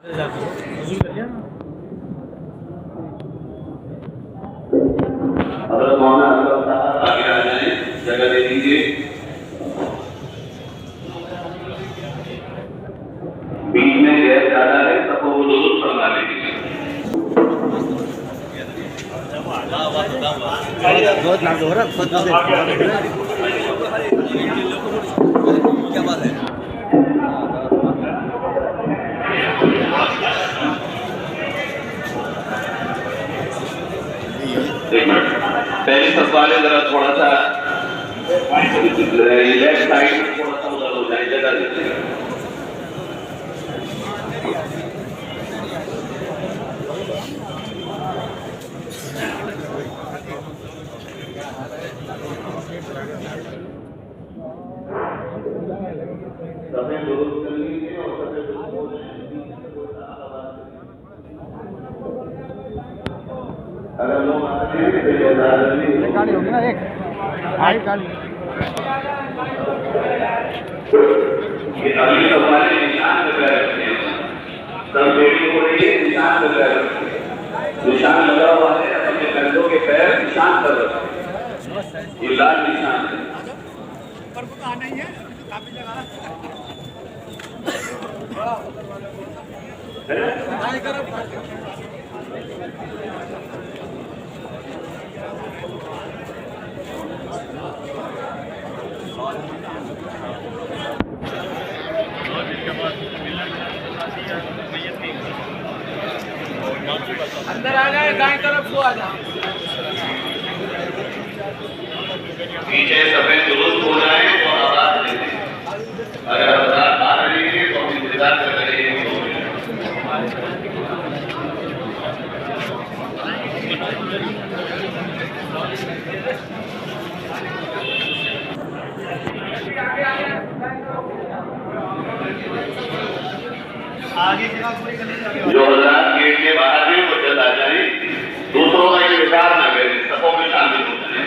आगे आ जाए, जगह दे दीजिए। बीच में गैस ज्यादा है, सबको वो दुरुस्त फरमा लीजिए। बहुत नाम हो रहा क्या बात है। एक मिनट, पहले सब वाले जरा थोड़ा सा लेफ्ट साइड थोड़ा सा उधर हो जाए, जगह दीजिए। सभी दुरुस्त कर लीजिए और सभी अगर लोग आते हैं तो ये गाड़ी होगी ना एक आई गाड़ी ये अगली सवारी निशान पे पैर रखते हैं। सब बेटी हो रही है, निशान पे पैर रखते हैं। निशान लगा हुआ है, अपने कंधों के पैर निशान पर रखते हैं। ये लाल निशान है। पर वो आना ही है, काफी जगह अंदर आ जाए, दाएं तरफ को आ जाए। पीछे सफेद दुरुस्त हो जाए तो आवाज दे दें। अगर आवाज आ रही है तो इंतजार कर रहे हैं। जो हजरात गेट के बाहर भी वो चला जाए, दूसरों का ये विचार न करें, सबों में शामिल हो जाए।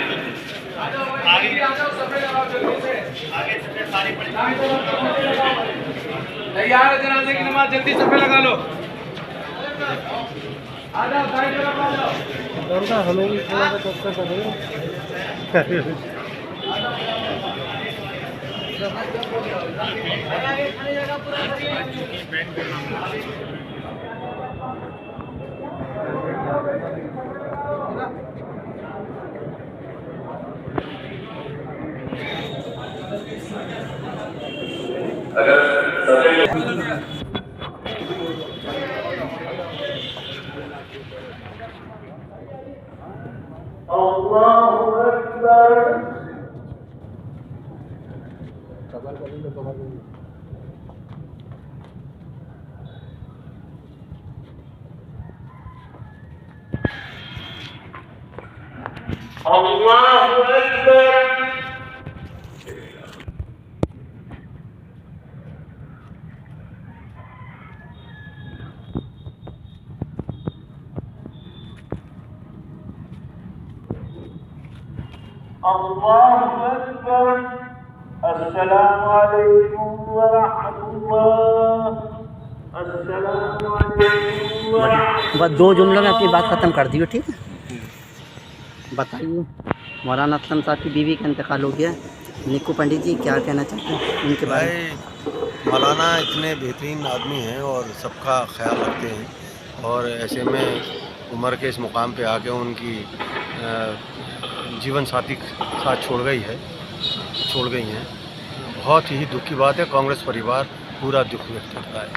तैयार है जनाजे की नमाज, जल्दी सफे लगा लो। आ जाओ, दाएं तरफ आ जाओ। हमें भी थोड़ा सा कष्ट करें। अगर अल्लाहु अकबर। अल्लाहु अकबर। अल्लाहु अकबर। अस्सलामु अलैकुम व रहमतुल्लाह। अस्सलामु अलैकुम व रहमतुल्लाह। बस 2 जुमलों में अपनी बात ख़त्म कर दियो, ठीक है। बताइए, मौलाना असलम साहब की बीवी का इंतकाल हो गया। निक्कू पंडित जी क्या कहना चाहते हैं उनके बारे में? मौलाना इतने बेहतरीन आदमी हैं और सबका ख्याल रखते हैं, और ऐसे में उम्र के इस मुकाम पे आके उनकी जीवन साथी साथ छोड़ गई हैं। बहुत ही दुख की बात है। कांग्रेस परिवार पूरा दुख व्यक्त करता है।